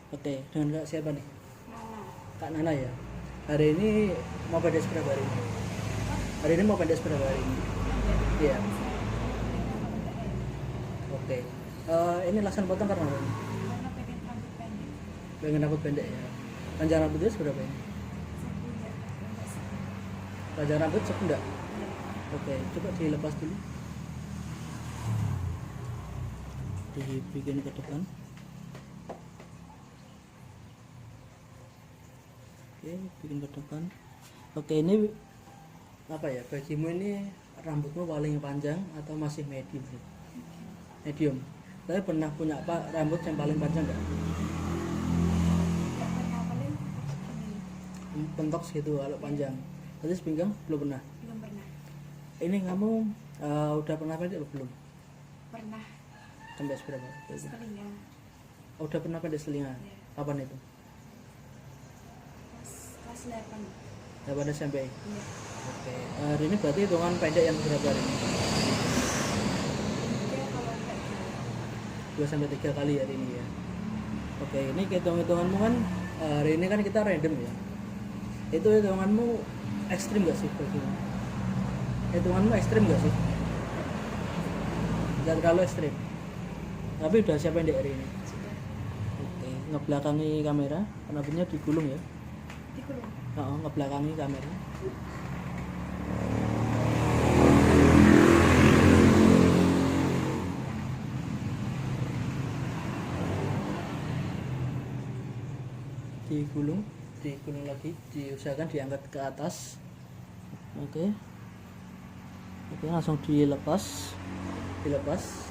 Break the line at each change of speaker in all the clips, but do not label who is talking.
Oke, dengan Kak siapa nih?
Nana.
Kak Nana ya. Hari ini mau pendek berapa hari ini? Hari ini mau pendek berapa hari ini? Iya. Oke. Ini laksana potong karena apa?
Karena pengen rambut pendek.
Pengen rambut pendek ya. Panjang rambutnya seberapa ini?
Sepunya.
Panjang rambut sepundak. Oke, coba dilepas dulu. Dibikin ke depan. Oke, bikin ke depan. Oke, ini apa ya? Bagimu ini rambutmu paling panjang atau masih medium? Medium. Tapi pernah punya apa rambut yang paling panjang nggak?
Tidak pernah paling ini.
Pentok segitu kalau panjang. Berarti sepinggang belum pernah.
Belum pernah.
Ini kamu udah pernah pendek atau belum?
Pernah
Sampai seberapa?
setelinga.
Oh, udah pernah pendek selinga.
Ya.
Kapan itu?
Kelas 8.
Kapan SMP?
Iya.
Oke. Hari ini berarti hitungan pendek yang berapa hari ini?
Dia kalau enggak
2 sampai 3 kali hari ini ya. Oke, ini hitung-hitunganmu kan hari ini kan kita random ya. Itu hitunganmu ekstrim gak sih bagimu? Hitunganmu ekstrim gak sih? Jangan terlalu ekstrim. Tapi udah siap pendek hari ini.
sudah
Oke, ngebelakangi kamera, rambutnya digulung ya.
dikulung.
Oh, ngebelakangi kamera. Digulung lagi, diusahakan diangkat ke atas. Oke. Oke, langsung dilepas,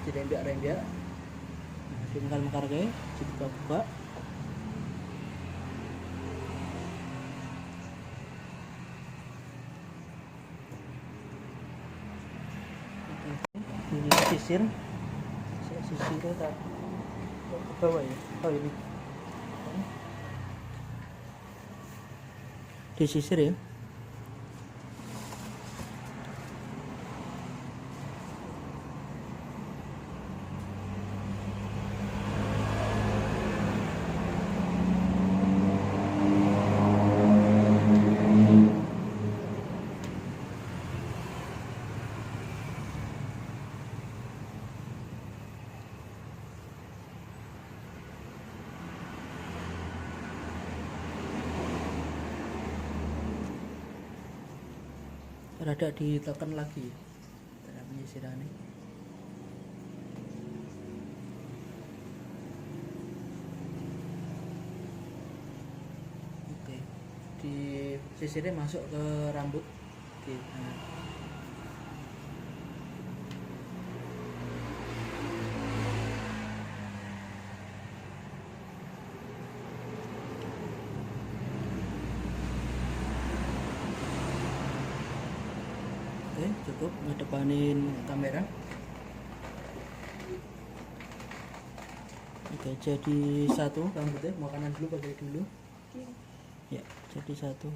dirembiak-rembiak. Nah, dimekar-mekar kayak, dibuka-buka. Disisir, sisirnya tak ke bawah ya. Oh ini, disisir ya. Rada ditekan lagi ya, cara penyisirannya. Oke, di sisirnya masuk ke rambut. Oke, nah. Oke, cukup ngedepanin kamera. Oke, jadi satu rambutnya, mau kanan dulu pakai dulu.
Kiri.
Ya, jadi satu.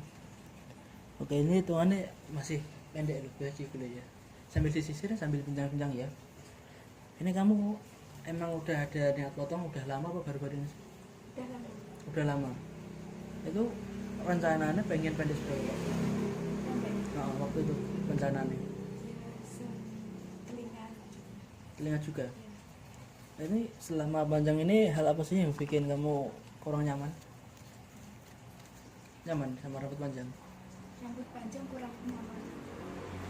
Oke, ini hitungannya masih pendek loh, baju dulu ya. Sambil disisir, sambil pinjang-pinjang ya. Ini kamu emang udah ada niat potong udah lama apa baru-baru ini?
Udah lama.
Udah lama. Itu rencananya pengen pendek seberapa?
Pendek.
Nah, waktu itu rencananya.
Ya setelinga.
Telinga juga.
Ya.
Nah, ini selama panjang ini hal apa sih yang bikin kamu kurang nyaman? Nyaman sama rambut panjang?
Rambut panjang kurang nyaman.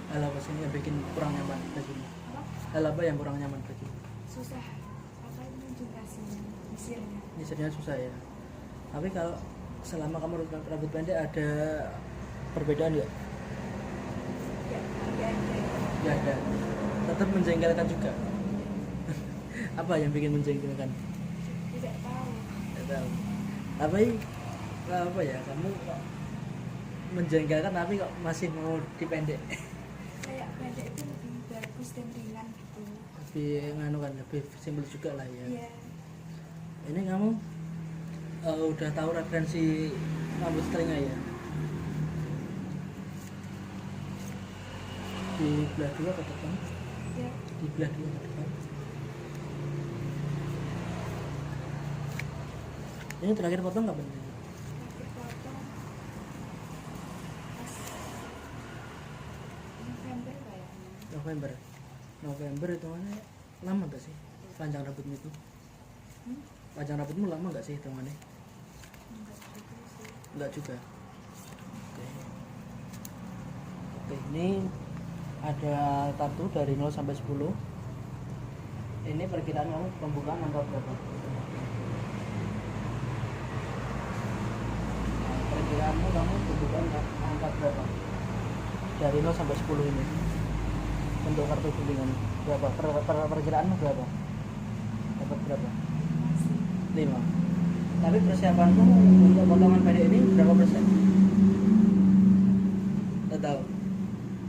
Hal apa sih yang bikin kurang nyaman bagimu?
Apa?
Hal apa yang kurang nyaman bagimu?
Susah. Apa menjelasinnya? Misirnya.
Nyisirnya susah ya. Tapi kalau selama kamu rambut pendek ada perbedaan nggak?
Ya, ada.
Ya ada. Tetap menjengkelkan juga. Apa yang bikin menjengkelkan?
Tidak tahu.
Tidak tahu. Tapi apa ya, kamu kok menjengkelkan tapi kok masih mau dipendek?
Kayak pendek itu lebih bagus dan ringan gitu.
Lebih nganu kan, lebih simpel juga lah ya.
Iya.
Ini kamu udah tahu referensi rambut telinga ya? Di belah dua ke depan,
Ya.
di belah dua ke depan. Ini terakhir potong kapan?
Terakhir potong pas November kayaknya.
November. November itu mana lama gak sih panjang rambutmu itu? Panjang rambutmu lama gak sih hitungannya?
Enggak juga sih.
Enggak juga. Oke. Oke, ini ada tato dari 0 sampai 10. Ini perkiraan kamu pembukaan angka berapa? Nah, perkiraanmu kamu pembukaan angka berapa? Dari 0 sampai 10 ini. Untuk kartu guntingan berapa? Perkiraanmu berapa? Dapat berapa?
Masih
5. Tapi persiapanmu untuk potongan pendek ini berapa persen? Tidak tahu.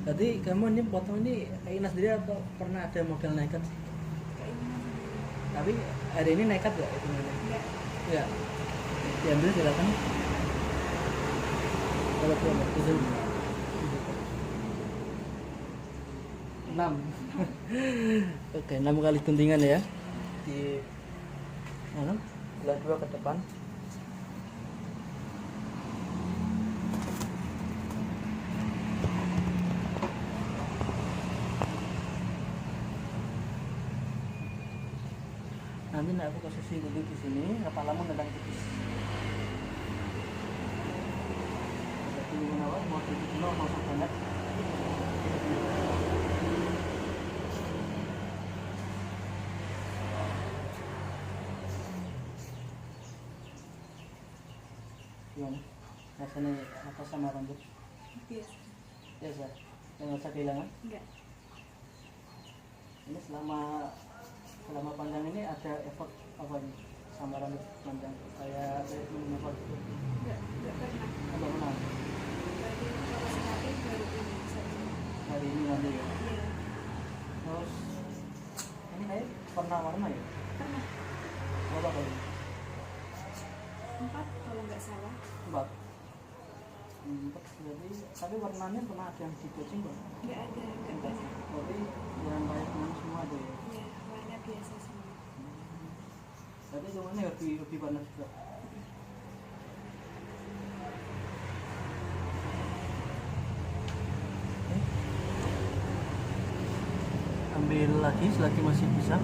Jadi kamu ini potong ini keinginan sendiri atau pernah ada model nekat sih?
keinginan.
Tapi hari ini nekat gak itu?
Enggak.
Enggak. Diambil silakan. Kalau berapa? 7. 6. Oke, 6 kali guntingan ya. Di mana? Belah 2 ke depan. Nanti aku posisi duduk di sini, kepalamu nendang tipis. Jadi menawa mau duduk dulu mau banget. Gimana? Rasanya apa sama rambut?
Biasa.
Biasa. Yang rasa kehilangan?
Enggak.
Ini selama panjang ini ada efek apa nih sama rambut panjang? Kayak minum apa gitu?
Enggak pernah.
Apa pernah?
Baru kalau semakin baru ini satu.
Hari ini nanti ya.
Iya.
Terus ini kayak pernah warna ya?
Pernah.
Berapa kali?
4 kalau nggak salah.
4. 4 berarti tapi warnanya pernah ada yang dicacing nggak?
Nggak ada. Nggak pernah.
Berarti yang kayak gimana semua ada ya?
Iya. Warna biasa semua.
Berarti semuanya lebih panas juga. Ambil lagi selagi masih bisa.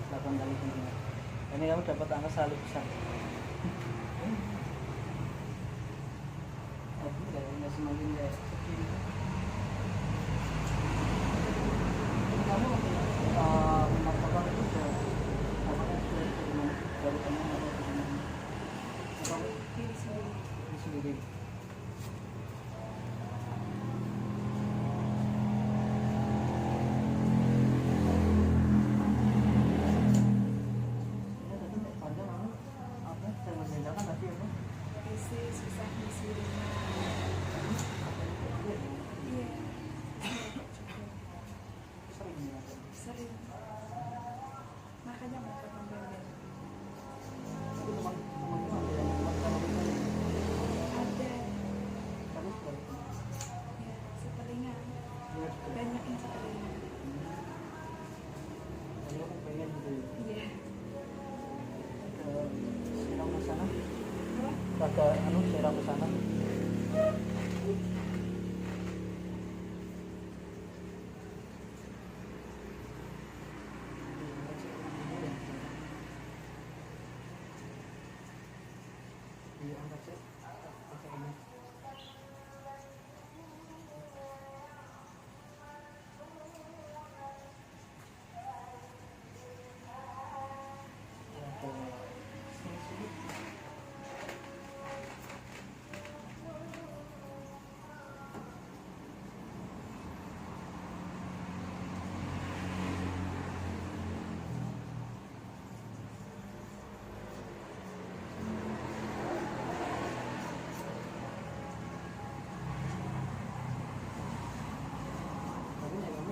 8 kali guntingan. Ini kamu dapat angka selalu besar. Tapi kayaknya semakin kayak segini. Ini kamu minat potong itu udah apakah sudah dari mana? Dari teman atau dari mana? Atau
Diri sendiri.
di sendiri?
Isi susah ngisi rumah. Iya. Sering. Makanya mau potong pendek. Ada. Ya, setelingan. Banyak yang setelingan. Iya.
Kata anu siram ke sana. Diangkat sih. Pakai ini.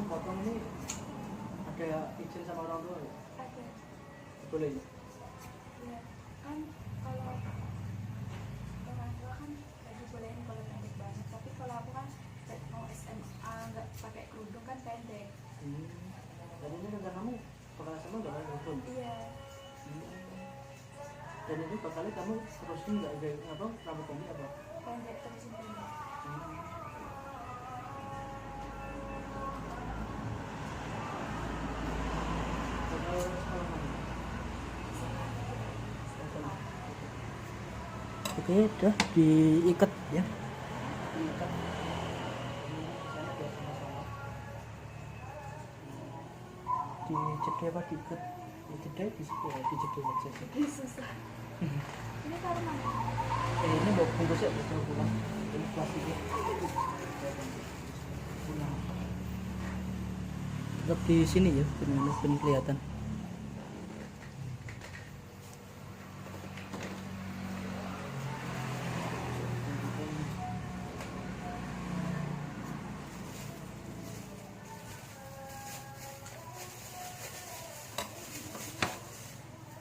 Potong ini ada izin sama orang tua ya?
Ada.
Boleh ya?
Ya, kan kalau orang tua kan nggak dibolehin kalau pendek banget. Tapi kalau aku kan mau SMA nggak pakai kerudung kan pendek.
Dan itu bakalnya kamu terusin nggak ada apa rambut pendek apa?
pendek terusin pendek.
Oke, udah diikat ya. Diikat. Dijedai apa diikat? Dijedai di situ ya, dijedai aja.
Ih, susah. Ini taruh mana?
Ini mau bungkusnya mau pulang. Ini plastiknya. Pulang. Tetap di sini ya, benar kelihatan.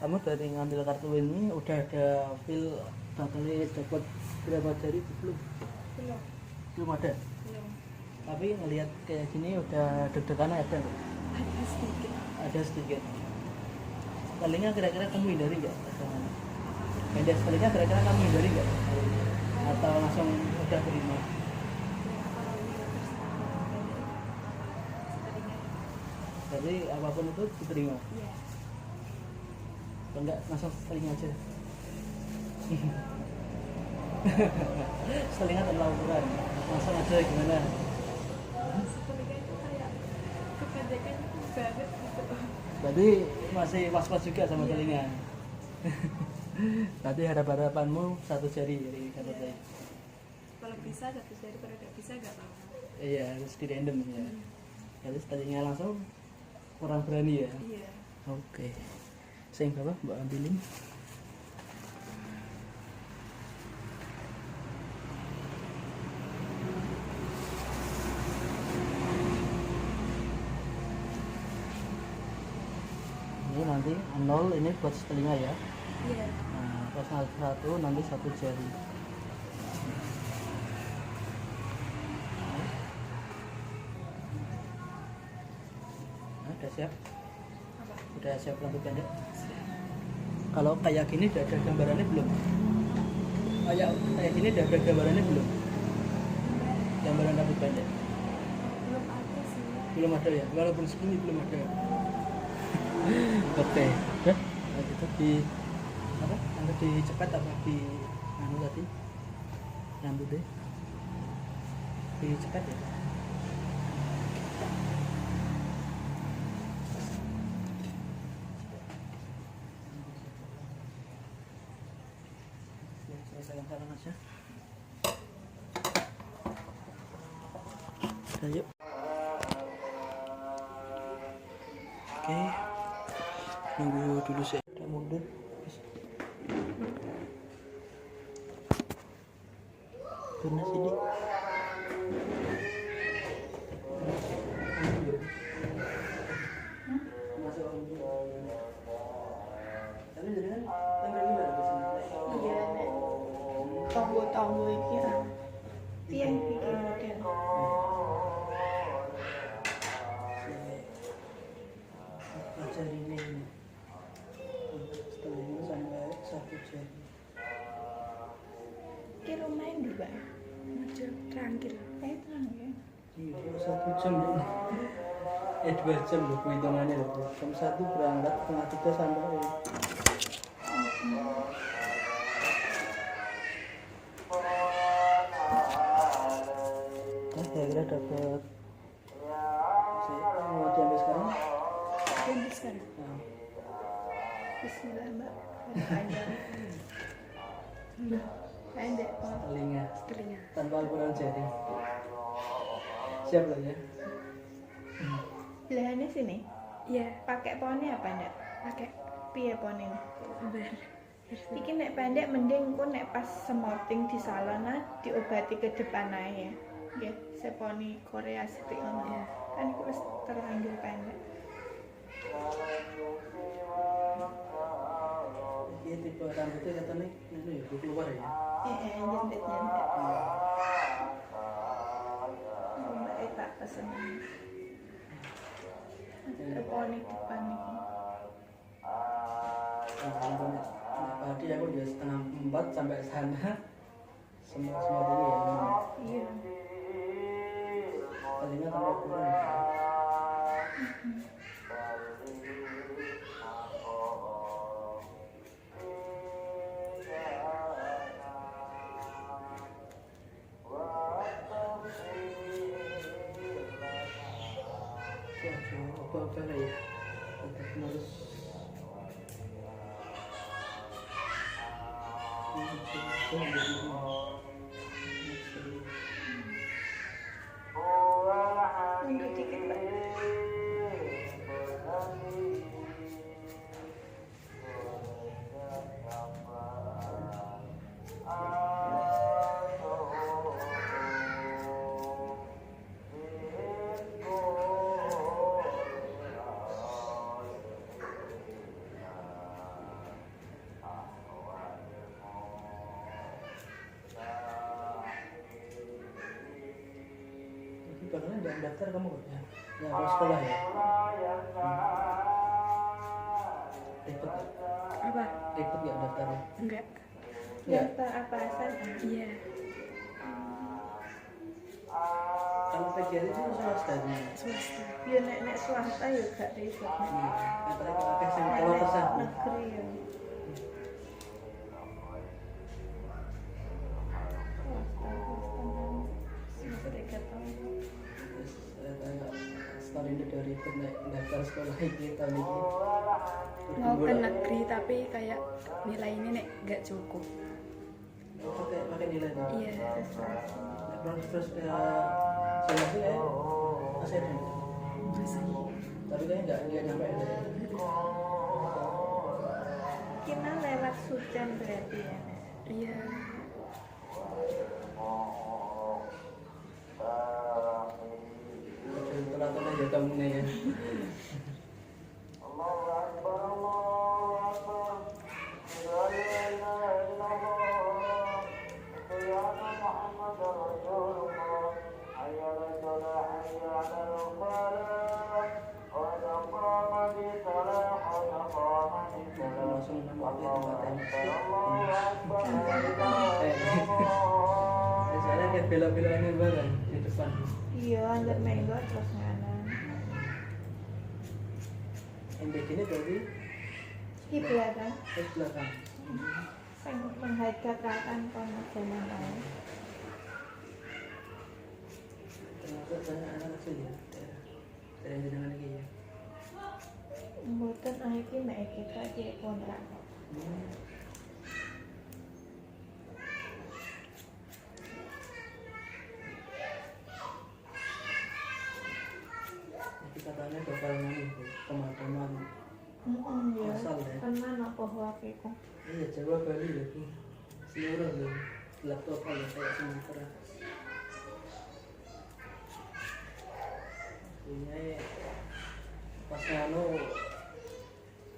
Kamu dari ngambil kartu ini udah ada feel bakalnya dapat berapa jari belum?
Belum.
Belum ada.
Belum.
Tapi ngelihat kayak gini udah deg-degan ada nggak?
Ada sedikit.
Ada sedikit. Palingnya kira-kira kamu hindari nggak? Pendek sekalinya kira-kira kamu hindari nggak? Atau langsung udah terima?
Kalau dia terserah pendek. Seringnya.
Jadi apapun itu diterima.
Iya.
Kalau enggak langsung seling aja. Selingan tanpa ukuran. Langsung aja gimana?
Seringnya itu kayak kependekan banget gitu.
Berarti masih was-was juga sama telinga. Berarti harapanmu satu jari dari kata saya.
Kalau bisa satu jari, kalau tidak bisa nggak apa-apa.
Iya, harus di random ya. Jadi telinga langsung kurang berani ya.
Iya.
Oke. Saya berapa Mbak ambilin? Ini nanti 0 ini buat telinga ya.
Iya.
Nah, pas 1 nanti satu jari. Nah, udah siap?
Apa?
Udah siap rambut pendek? Kalau kayak gini udah ada gambarannya belum? Kayak gini udah ada gambarannya belum? Gambaran rambut pendek?
Belum ada sih.
Belum ada ya? Walaupun segini belum ada. Oke, udah. Nah, kita di apa? Nanti dicepat apa di anu tadi? Rambutnya dicepat ya? Saya salam-salam aja. Udah, yuk. Oke, nunggu dulu sih. Udah mundur. Turun sini. Tapi jadi kan tempel juga di sini.
Iya, Nek. Tonggo-tonggo iki ah. Piye iki model?
Jari ini setengahnya sampai satu jari.
Ki rumah ndi, Pak? Model tranquil. Terang ya.
Iya, 1 jam ini. 2 jam loh hitungannya loh. Jam 1 berangkat, setengah 3 sampai. Nah, kira-kira dapat. Saya mau diambil sekarang.
Yang sekarang.
Nah,
Bismillah, Mbak. Panjang. Pendek, Pak.
telinga
Telinga.
tanpa ukuran jari. Siap loh ya.
Belahannya sini. Iya. Pakai poni apa enggak? Pakai piye poni? Ber. Iki nek pendek mending ku nek pas semoting di salon diobati ke depan ae ya. Nggih, seponi Korea sithik ngono ya. Kan iku wis terlanjur pendek.
Ini tipe rambutnya katanya ini ya, keluar ya.
Jendet-jendet. Mbak tak pesen. Ada poni depan iki.
Rambutnya Tadi aku dia 3:30 sampai sana. Semua tinggi ya.
Iya.
Tadinya tambah kurang. Apa lah ya? Kita harus
Mundur dikit, Mbak.
Karena jangan daftar kamu kok ya. Ya kalau sekolah ya. Ribet ya?
Apa?
Ribet ya daftarnya?
Enggak.
Ya.
Daftar apa SMA? Iya.
Kalau PGRI itu swasta nih.
Swasta. Ya nek swasta ya gak ribet.
Kalau tersambung.
Negeri ya.
Setahun ini udah ribet naik daftar sekolah ini tahun ini.
Mau ke negeri tapi kayak nilai ini nek gak cukup.
Pakai nilai nih.
Iya.
Terus seleksi ya masih ada.
Masih.
Tapi kayaknya nggak nyampe ya.
Kita lewat Sujan berarti ya.
Iya.
Telat-telat aja kamu nih ya. Langsung soalnya kayak bela-belaannya bareng di depan.
Iya, under mango terus nganan.
MBG ini berarti
Di belakang,
di belakang.
sing menghadap ratan kono jalan raya.
Termasuk banyak anak kecil ya. Dari jenengan lagi ya.
Mboten iki mek kita di kontrak.
Jadi katanya bakal nganu pemakaman
Ya.
Asal ya.
Tenan apa wae kok.
Iya, Jawa Bali ya Bu. Seluruh loh. Laptop kalau kayak Sumatera. Ini pas nganu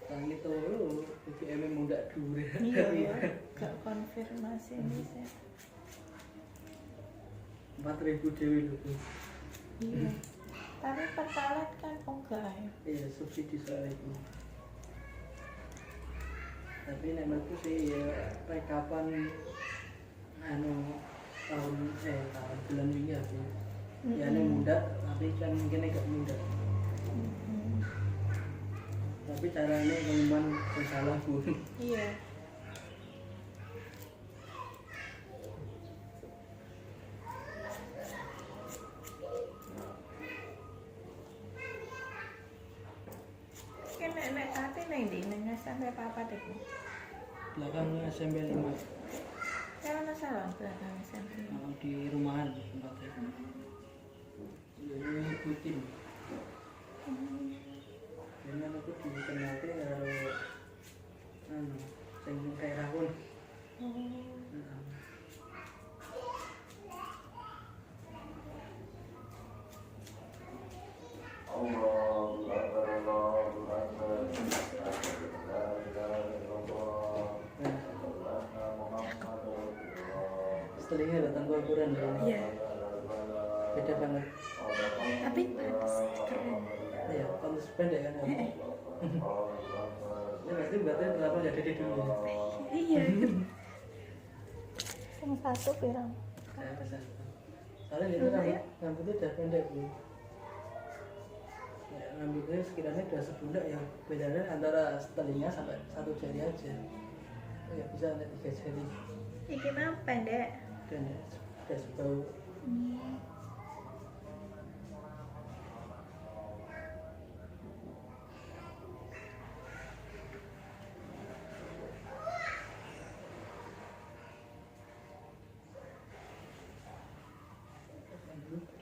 tang itu lu BBM muda dure.
Iya ya, gak konfirmasi ini saya.
4.000 dewi lho Bu.
Iya. Tapi pertalite kan enggak ya.
Iya, subsidi soal itu. Tapi nek menurutku sih ya rekapan tahun bulan ini ya sih. Ya ini muda, tapi kan mungkin agak muda. Tapi caranya pengumuman yang salah Bu.
Iya. Nek tapi neng di neng sampai papa deh.
Belakang SMP 5
Saya mana salon belakang SMP.
di rumahan tempatnya. Jadi ikutin. Ini aku dikenal karo sing daerah pun. Setelahnya datang ke Al-Quran ya.
Iya.
Beda banget.
Tapi bagus, keren.
Ya, kalau sependek kan. Ini pasti buatnya kenapa nggak dari dulu.
Iya. Yang satu pirang.
Saya pesan. Soalnya itu rambutnya udah pendek bu. Ya, rambutnya sekiranya udah sebulan ya bedanya antara telinga sampai 1 jari aja. Oh, ya bisa sampai 3 jari.
Iki mah pendek.
Dan ya, udah sebau.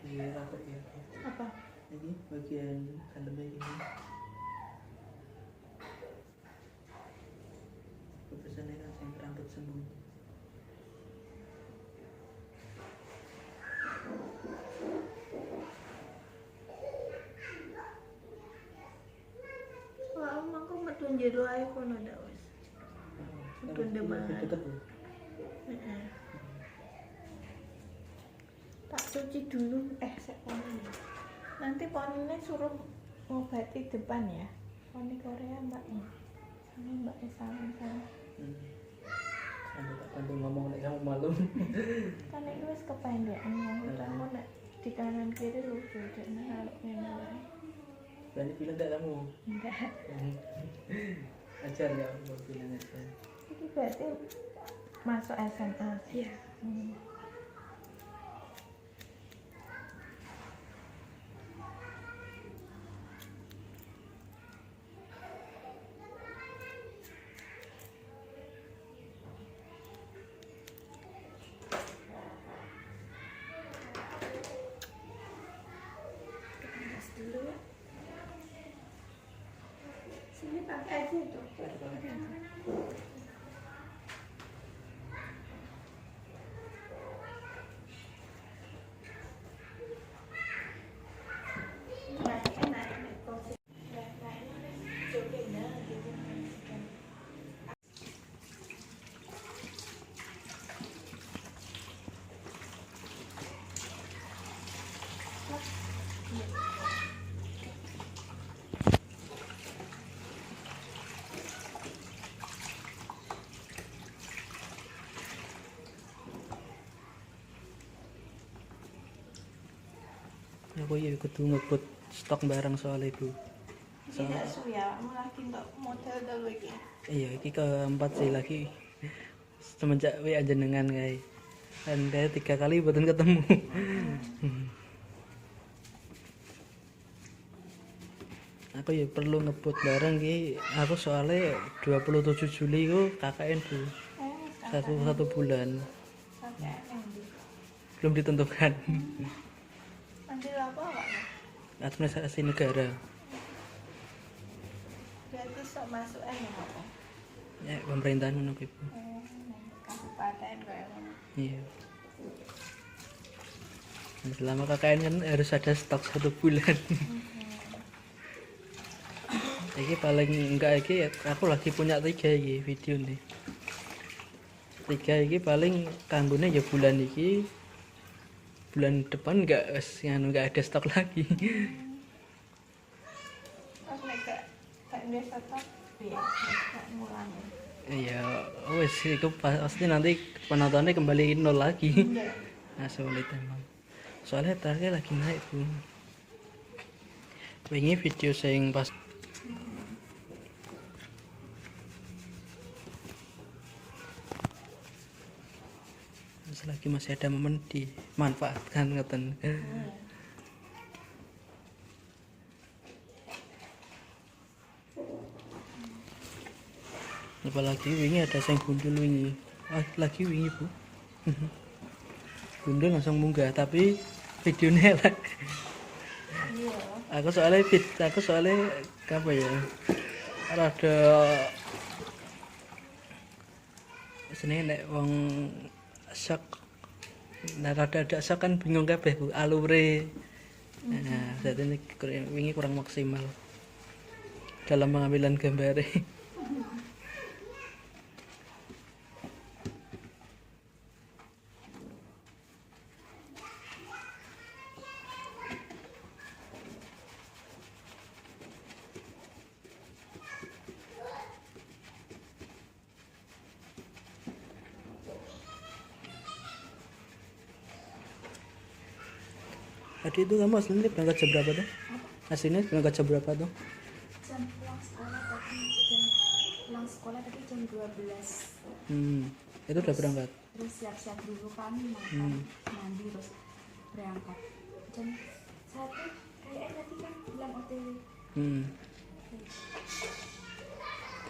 Di rambut ya.
Apa?
Ini bagian dalamnya ini. Kepesannya kan yang rambut sembunyi.
Wah, aku metu jero ae kono ndak wis. Betul banget.
Deket bu.
Heeh. Tak cuci dulu sek poni. Nanti poninya suruh ngobati depan ya. Poni Korea mbaknya. Sama mbaknya sama.
Sampai tak bantu ngomong nek kamu malu.
Kan itu wis kependekan wong kamu nek di kanan kiri lucu dek naluk ngene wae.
Berani bilang tak kamu.
Enggak.
Ajar ya, mau bilang aja.
Ini berarti masuk SMA.
Iya.
Tes dulu ya. Sini pakai aja itu.
Aku ya kudu ngebut stok barang soal itu.
Tidak su ya, lagi untuk model dulu iki.
Iya, ini keempat sih lagi. Semenjak WA jenengan kayak. Dan saya 3 kali betul ketemu. Aku ya perlu ngebut barang ki. Aku soalnya 27 Juli ku KKN bu. Satu bulan.
Pakai endi?
Belum ditentukan.
Ambil apa enggak?
Administrasi negara.
Berarti sok masuk apa?
Ya pemerintahan ngono ki, Bu.
Kabupaten kayak ngono.
Iya. Dan selama KKN kan harus ada stok 1 bulan. Iki paling enggak iki aku lagi punya 3 iki video nih. 3 iki paling kanggone ya bulan iki. Bulan depan enggak ada stok lagi.
Pas nek gak biasa tak ya, gak ngulangi.
Iya, wes itu pasti nanti penontonnya kembali 0 lagi.
Iya.
Nah, sulit emang. Soalnya terakhir lagi naik, Bu. Wingi video sing pas selagi masih ada momen dimanfaatkan ngeten. Apalagi wingi ada sing gundul wingi. Lagi wingi, Bu. Gundul langsung munggah tapi videonya elek.
Iya.
Aku soalnya apa ya? Rada seneng nek wong shock. Nah, rada ada shock kan bingung kabeh Bu alure. Nah, jadi ini wingi kurang maksimal dalam pengambilan gambar. Tadi itu kamu aslinya berangkat jam berapa tuh? Aslinya berangkat jam berapa tuh?
Jam pulang sekolah tadi jam 12.
Itu udah berangkat.
Terus siap-siap dulu kan, mandi terus berangkat. Jam 1 kayaknya tadi kan bilang OTW.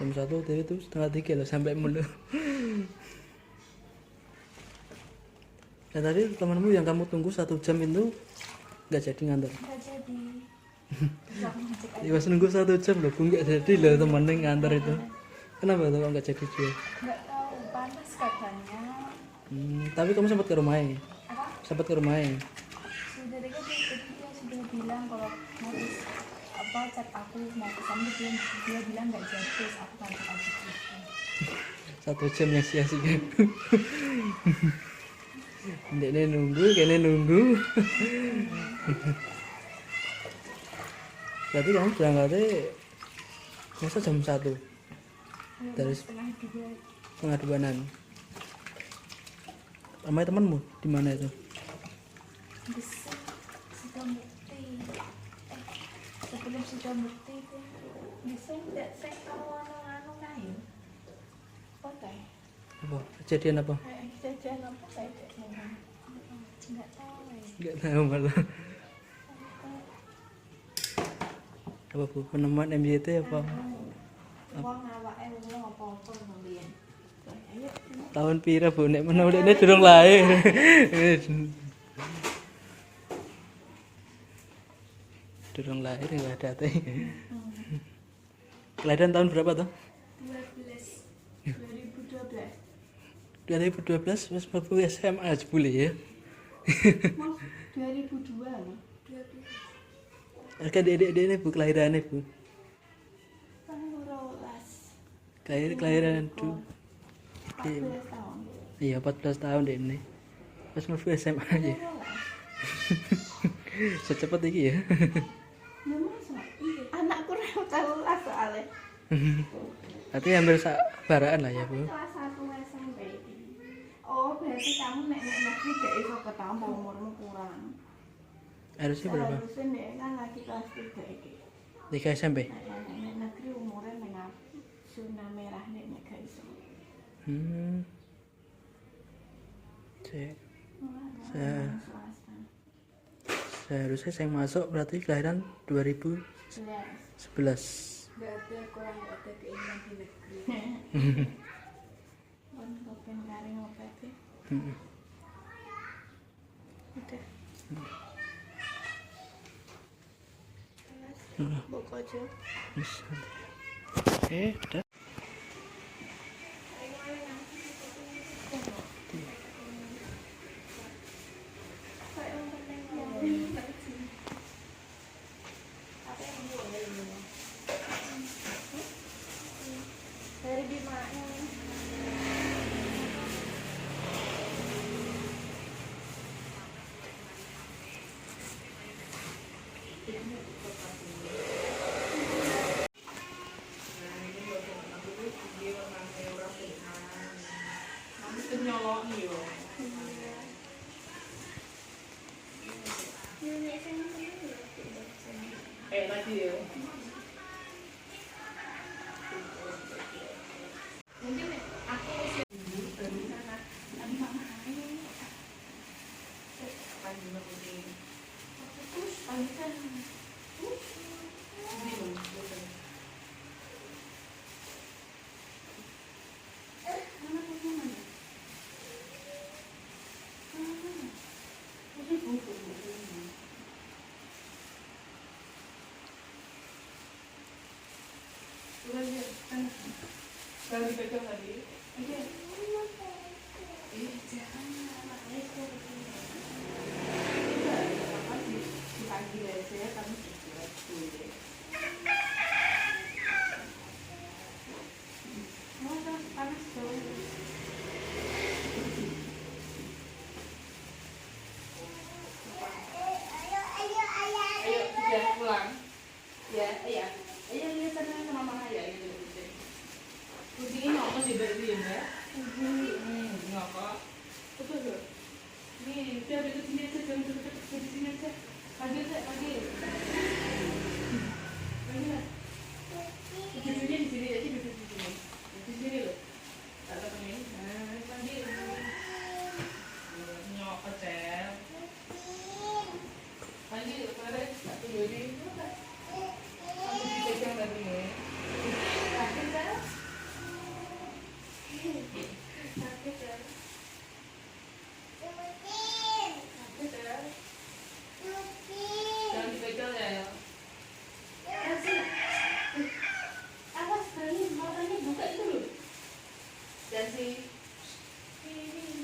Jam 1 tadi itu 2:30 loh sampai mulu. Nah tadi temanmu yang kamu tunggu 1 jam itu nggak jadi ngantor.
Nggak jadi. Terus aku ngecek aja.
Ya pas nunggu 1 jam loh, nggak jadi loh temennya ngantor itu. Kenapa tuh kok nggak jadi dia?
Nggak tahu, panas katanya.
Tapi kamu sempat ke rumahnya?
Apa?
Sempat ke rumahnya?
Sudah dia sudah bilang kalau mau chat aku mau kesana, dia bilang nggak jadi, terus aku ngajak aja gitu.
1 jam yang sia-sia. Ndekne nunggu, kene nunggu. Berarti kamu berangkatnya masa jam 1? Dari setengah 2-an. Ramai temanmu di mana itu?
Bisa sudah bukti. Sebelum sudah bukti itu bisa nggak saya kalau anu kayu potai.
Apa? Kejadian apa?
Jajan apa saya
Nggak tahu ya.
Enggak tahu malah. Apa Bu? Penemuan MYT apa?
uang awake wong apa-apa ngombian. Ayo
Tahun pira Bu nek menawa dekne durung lahir. Durung lahir enggak ada teh. Kelahiran tahun berapa tuh?
2012.
2012 wis mlebu SMA jebule ya.
Mas 2002 loh.
Harga dedek ini Bu kelahirannya Bu.
Tahun 12.
Kelahiran tuh.
14 tahun.
Iya 14 tahun deh ini. Pas mlebu SMA ya. Secepat iki ya.
Ya masa? Anakku rewel 13 soalnya.
Berarti hampir baraan lah ya Bu.
Kelas 1 SMP. Oh, berarti kamu nek negeri gak iso ketambah umurmu kurang.
Harusnya berapa?
Harusnya nek kan lagi kelas 3 iki.
3 SMP.
Nek negeri umurnya nek zona merah nek gak iso.
Cek.
Swasta.
Seharusnya saya masuk berarti kelahiran 2011.
Berarti aku orang nggak ada keinginan di negeri.
Pun kopen garing opet ya. Udah. Buka aja.
Udah.
Dari di mana?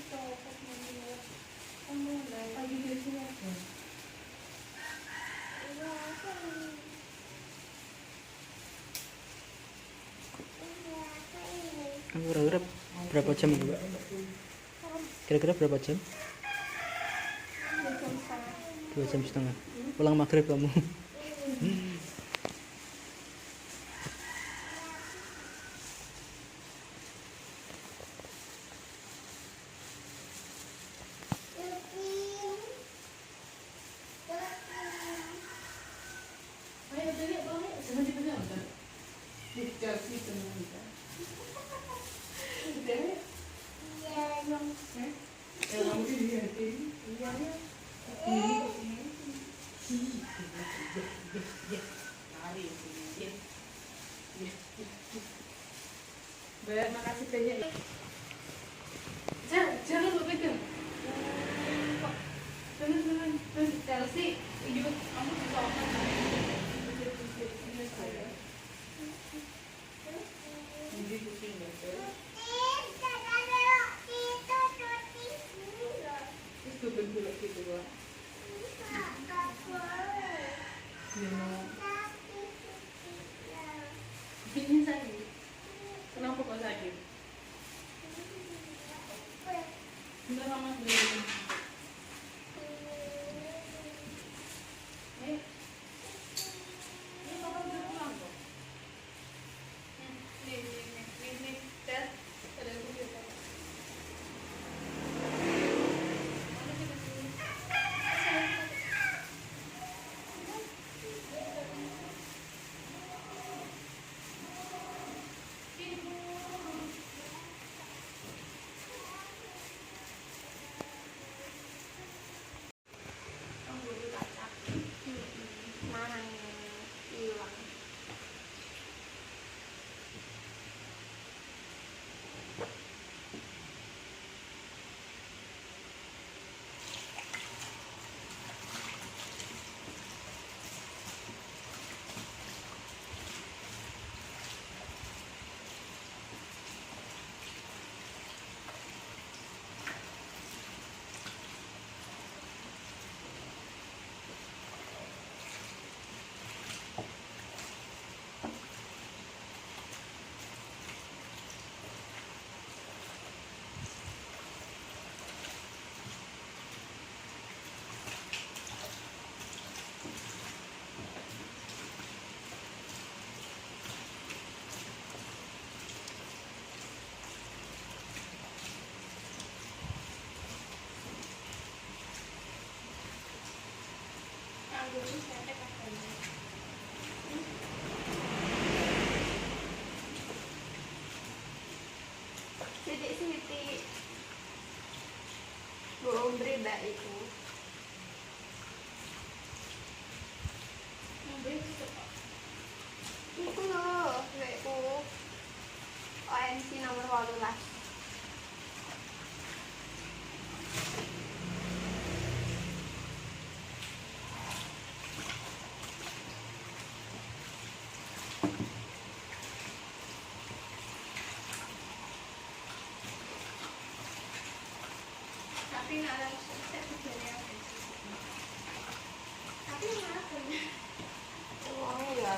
Pagi di sini aja.
Kira-kira berapa jam itu, Mbak? Kira-kira berapa jam? 2,5 jam. Pulang maghrib kamu.
Makasih banyak. Jangan lu pegang. Jangan. Chelsea, ibu kamu bisa open. Ini kucing betul. Itu betul gitu loh. Ini sakit. Kenapa kok sakit? Enggak mama beli. Ini papa udah pulang kok. Nih, Dad. Ada aku di atas.
Sidik-sidik Bu Umbri mbak itu itu loh mbakku ONC nomor 18. Tapi nggak ada set tujuannya apa sih? Tapi nggak ada. Oh ya,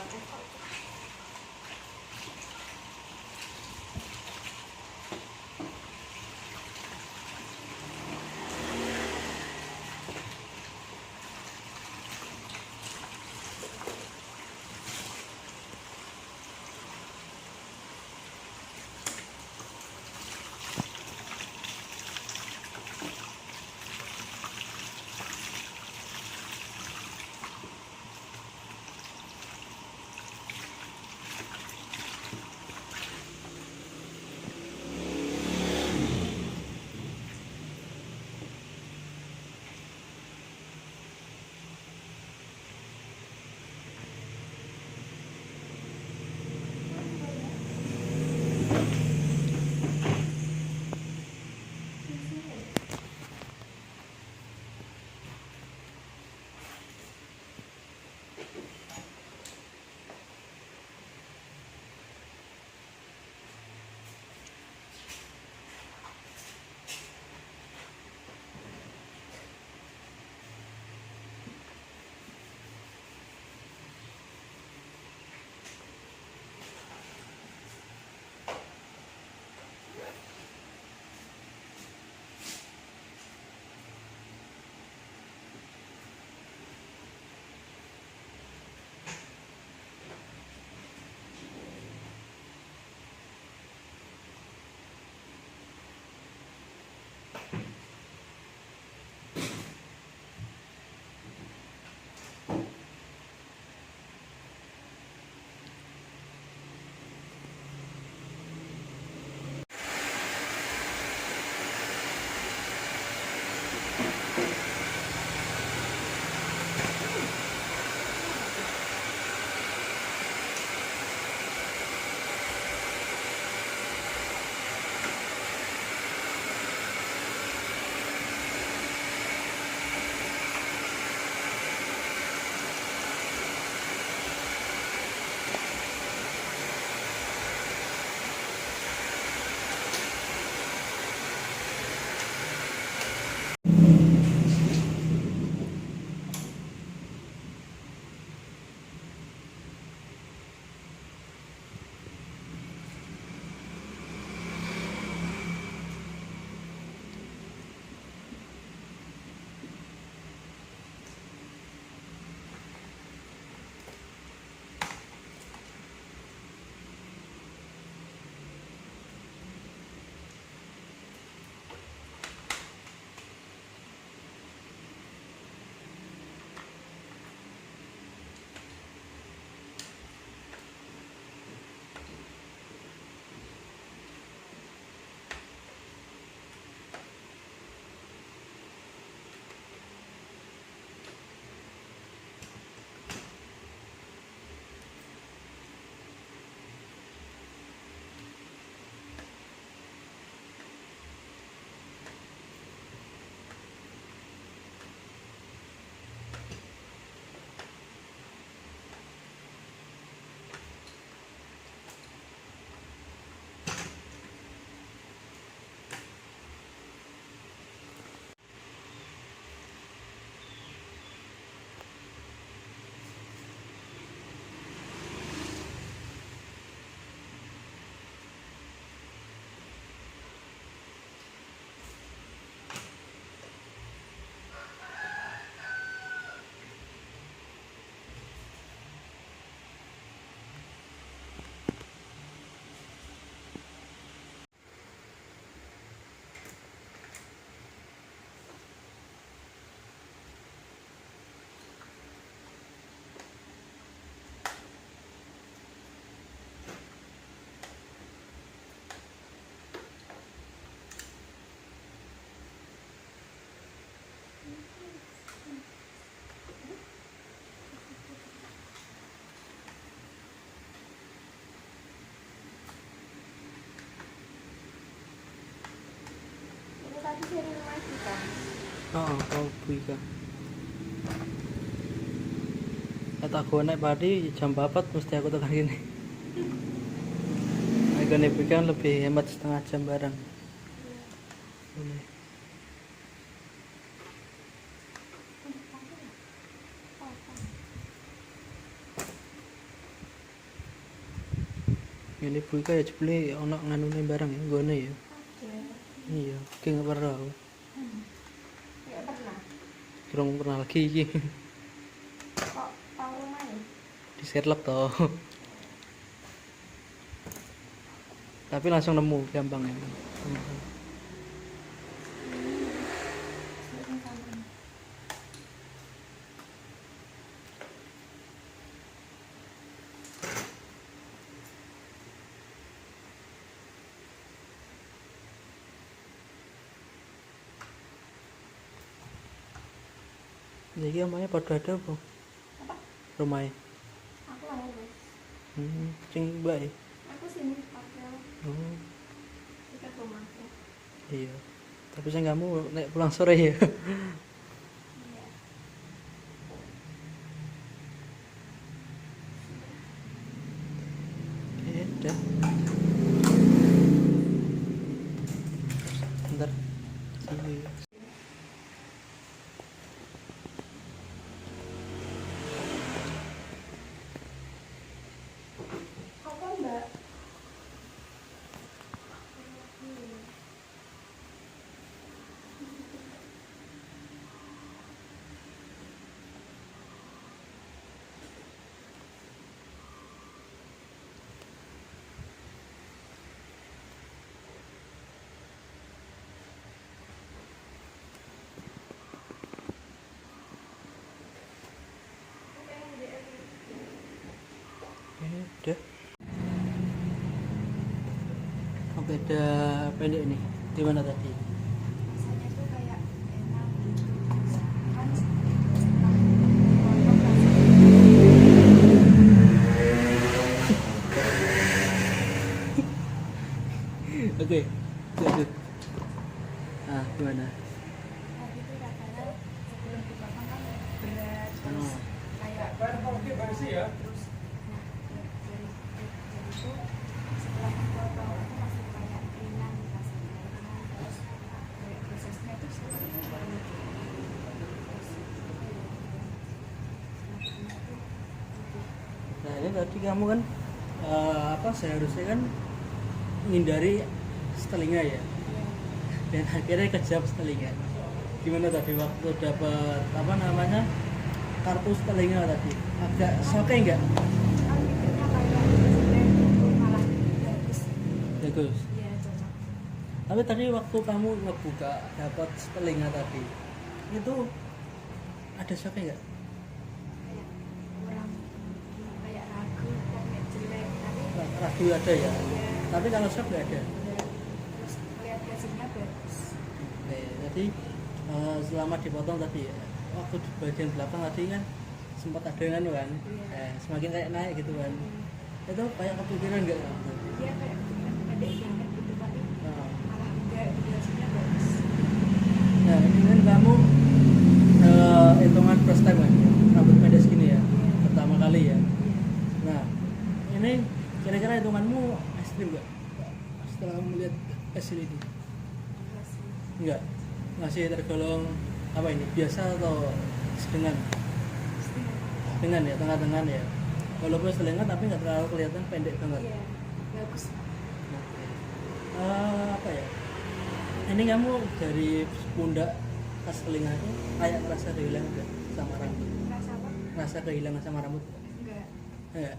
Oh, kau buika. Kata aku naik padi jam 4 mesti aku tekan gini. Aku naik buika lebih hemat setengah jam bareng. Ini buika ya jebule ono nganune barang ya gone ya. Iya, ki nggak pernah aku.
Nggak pernah.
Kurang pernah lagi iki.
Kok tahu main?
Di Sherlock toh. Tapi langsung nemu gampang ya. Jadi omahnya pada ada apa?
Apa?
Rumahnya.
Aku lahir Mas.
Cing mbak ya.
Aku sini pakai
Oh,
dekat rumahku.
iya. Tapi saya kamu naik pulang sore ya.
Iya.
Udah. Bentar. Sini.
Apa Mbak?
Udah. Sampai ada pendek nih. Di mana tadi?
Rasanya tuh kayak enak gitu. Kan
Oke. Lanjut. Ah, gimana?
tadi tuh rasanya sebelum dipotong kan berat terus
Oh.
kayak terus jadi tuh setelah dipotong itu masih kayak ringan rasanya ringan terus kayak prosesnya tuh seperti itu terus semakinnya tuh
Nah, ini tadi kamu kan seharusnya kan menghindari setelinga ya. Dan akhirnya kejam setelinga. Gimana tadi waktu dapat kartu setelinga tadi? Agak shocking nggak?
kan mikirnya kayak sebenarnya malah bagus
Bagus.
ya cocok.
Tapi tadi waktu kamu ngebuka dapat setelinga tadi, itu ada shocking nggak?
Kayak kurang kayak ragu kok kayak jelek tapi
Ragu ada ya.
ya
Tapi kalau shock nggak ada.
udah terus lihat hasilnya bagus.
Oke, jadi selama dipotong tadi ya, waktu di bagian belakang tadi kan sempat ada kan,
Iya.
semakin kayak naik gitu kan. Itu kayak kepikiran nggak?
Dia kayak kepikiran pendek banget gitu tapi
Nah,
malah enggak gitu hasilnya bagus.
nah, ini kan kamu hitungan first time kan, rambut pendek segini ya, pertama kali ya. Nah, ini kira-kira hitunganmu ekstrim nggak? Setelah kamu lihat hasil ini,
Enggak sih.
enggak? Masih tergolong apa ini, biasa atau sedang? Dengan ya, tengah-tengah ya. Walaupun selengan tapi nggak terlalu kelihatan pendek banget.
Iya, bagus.
Oke. Apa ya? Ini kamu dari pundak ke telinga itu kayak ngerasa kehilangan nggak sama rambut?
Rasa apa?
Ngerasa kehilangan sama rambut?
Enggak.
Enggak.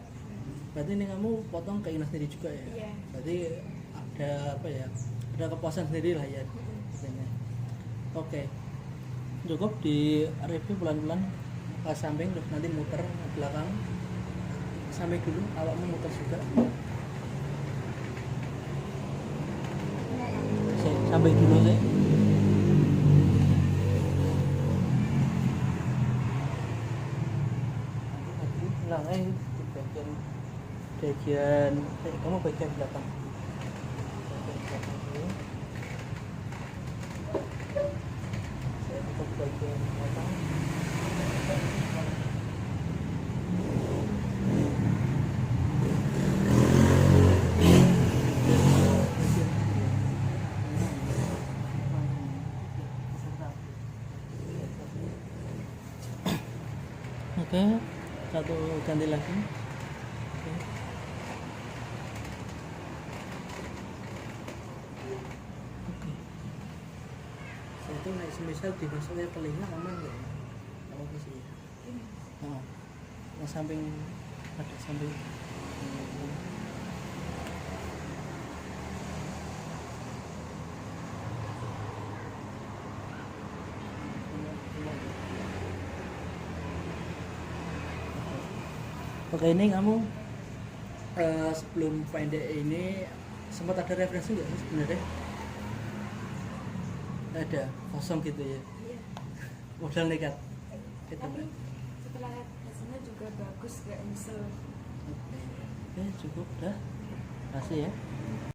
Berarti ini kamu potong keinginan sendiri juga ya?
Iya.
Berarti ada apa ya? Ada kepuasan sendiri lah ya. Intinya. Oke. Cukup di review pelan-pelan ke samping terus nanti muter ke belakang. Sampai dulu awakmu muter juga. Sampai dulu sih. Nah, di bagian kamu bagian belakang. Bagian belakang dulu. Saya tutup Oke, satu ganti lagi. Oke. Oke. Saya itu naik semisal dimasukin telinga aman nggak ya? Apa apa sih? Oh, yang samping ada samping. Oke, ini kamu sebelum pendek ini sempat ada referensi nggak sih sebenarnya? Ada, kosong gitu ya?
Iya.
Modal nekat. Gitu,
Tapi
Mbak.
setelah lihat hasilnya juga bagus, gak nyesel.
Oke, cukup dah. Terima kasih ya.